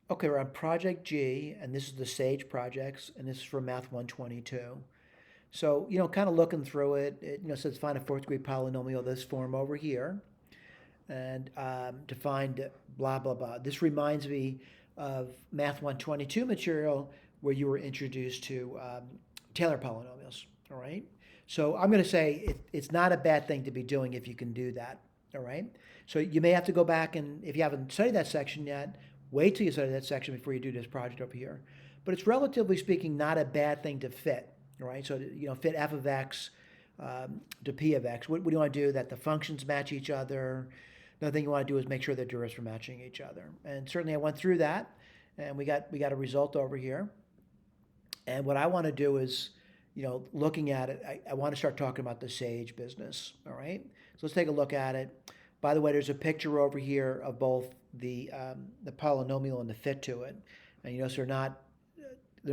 Okay, we're on Project G, and this is the SAGE projects, and this is for Math 122. So, kind of looking through it, says find a fourth degree polynomial of this form over here, and to find blah, blah, blah. This reminds me of Math 122 material where you were introduced to Taylor polynomials, all right? So I'm going to say it's not a bad thing to be doing if you can do that, all right? So you may have to go back and, if you haven't studied that section yet, wait till you study that section before you do this project over here. But it's relatively speaking not a bad thing to fit, all right? So, fit f of x to p of x. What do you want to do? That the functions match each other. Another thing you want to do is make sure the derivatives are matching each other. And certainly I went through that, and we got a result over here. And what I want to do is, looking at it, I want to start talking about the SAGE business. All right. So let's take a look at it. By the way, there's a picture over here of both the polynomial and the fit to it. And you notice they're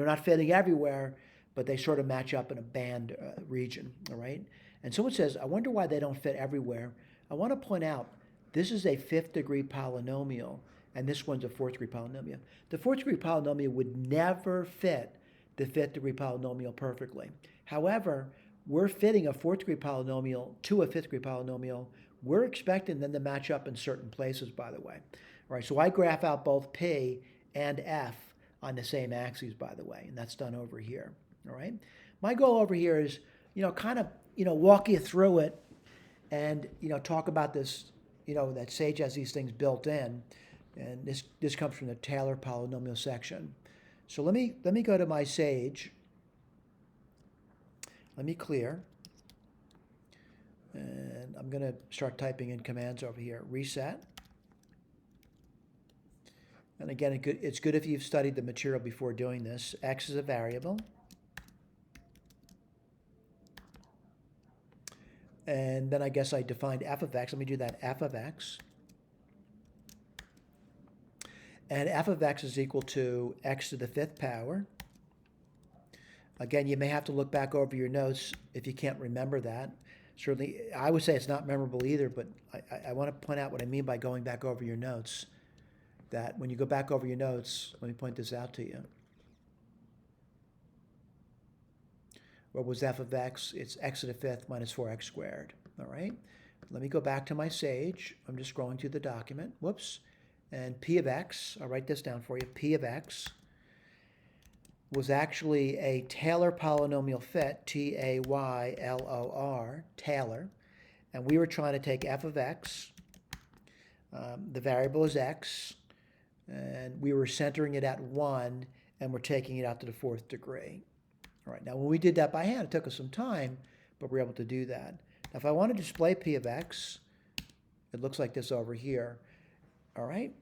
not fitting everywhere, but they sort of match up in a band region. All right. And someone says, I wonder why they don't fit everywhere. I want to point out this is a fifth degree polynomial, and this one's a fourth degree polynomial. The fourth degree polynomial would never fit the fifth degree polynomial perfectly. However, we're fitting a fourth degree polynomial to a fifth degree polynomial. We're expecting them to match up in certain places, by the way. All right, so I graph out both P and F on the same axes, by the way, and that's done over here. All right. My goal over here is, kind of, walk you through it and, talk about this, that SAGE has these things built in. And this comes from the Taylor polynomial section. So let me go to my SAGE. Let me clear. And I'm going to start typing in commands over here. Reset. And again, it's good if you've studied the material before doing this. X is a variable. And then I guess I defined f of x. Let me do that, f of x. And f of x is equal to x to the fifth power. Again, you may have to look back over your notes if you can't remember that. Certainly, I would say it's not memorable either, but I want to point out what I mean by going back over your notes. That when you go back over your notes, let me point this out to you. What was f of x? It's x to the fifth minus 4x squared. All right? Let me go back to my SAGE. I'm just scrolling through the document. Whoops. And p of x, I'll write this down for you. P of x was actually a Taylor polynomial fit, Taylor, Taylor. And we were trying to take f of x. The variable is x. And we were centering it at 1, and we're taking it out to the fourth degree. All right, now when we did that by hand, it took us some time, but we were able to do that. Now if I want to display p of x, it looks like this over here. All right?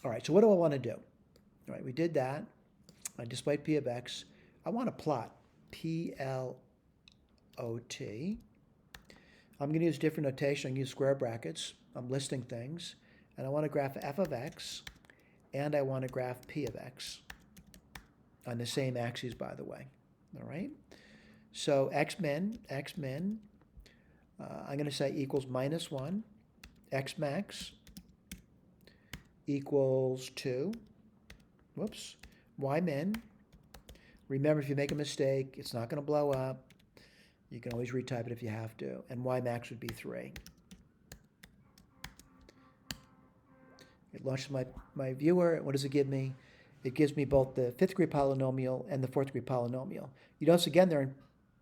All right, so what do I want to do? All right, we did that. I displayed p of x. I want to plot PLOT. I'm going to use different notation. I'm going to use square brackets. I'm listing things. And I want to graph f of x, and I want to graph p of x on the same axes, by the way. All right? So x min, I'm going to say equals minus 1. X max equals 2. Whoops. Y min. Remember, if you make a mistake, it's not going to blow up. You can always retype it if you have to. And Y max would be 3. It launches my viewer. What does it give me? It gives me both the fifth degree polynomial and the fourth degree polynomial. You notice again, they're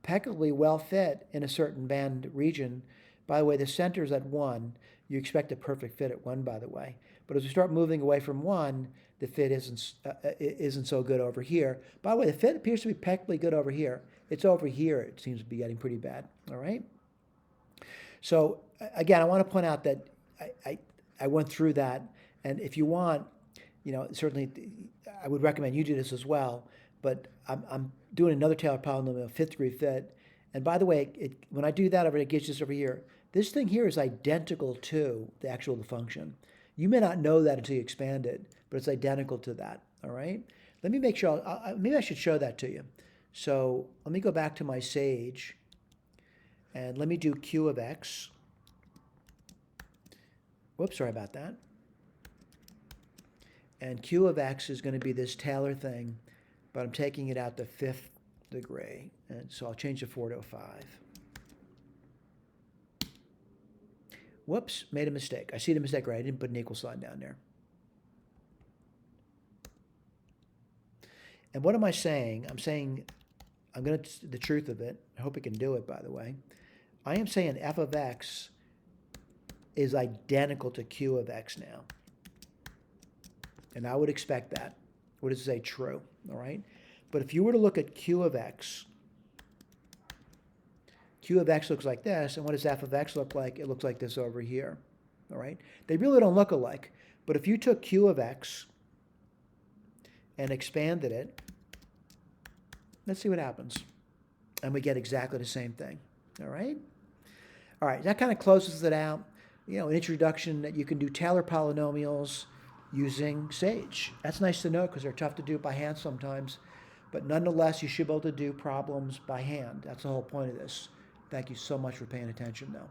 impeccably well fit in a certain band region. By the way, the center is at 1. You expect a perfect fit at 1, by the way. But as we start moving away from 1, the fit isn't so good over here. By the way, the fit appears to be impeccably good over here. It's over here it seems to be getting pretty bad. All right? So again, I want to point out that I went through that. And if you want, certainly I would recommend you do this as well. But I'm doing another Taylor polynomial, fifth degree fit. And by the way, when I do that over, it gets this over here. This thing here is identical to the actual function. You may not know that until you expand it, but it's identical to that. All right? Let me make sure, maybe I should show that to you. So let me go back to my SAGE, and let me do Q of x. Whoops, sorry about that. And Q of X is going to be this Taylor thing, but I'm taking it out to 5th degree. And so I'll change the 4 to a 5. Whoops, made a mistake. I see the mistake right. I didn't put an equal sign down there. And what am I saying? I'm saying, I'm going to, the truth of it, I hope I can do it, by the way. I am saying f of x is identical to q of x now. And I would expect that. What does it say? True, all right? But if you were to look at q of x looks like this, and what does f of x look like? It looks like this over here, all right? They really don't look alike. But if you took q of x and expanded it, let's see what happens. And we get exactly the same thing, all right? All right, that kind of closes it out. You know, an introduction that you can do Taylor polynomials using Sage. That's nice to know because they're tough to do by hand sometimes. But nonetheless, you should be able to do problems by hand. That's the whole point of this. Thank you so much for paying attention, though.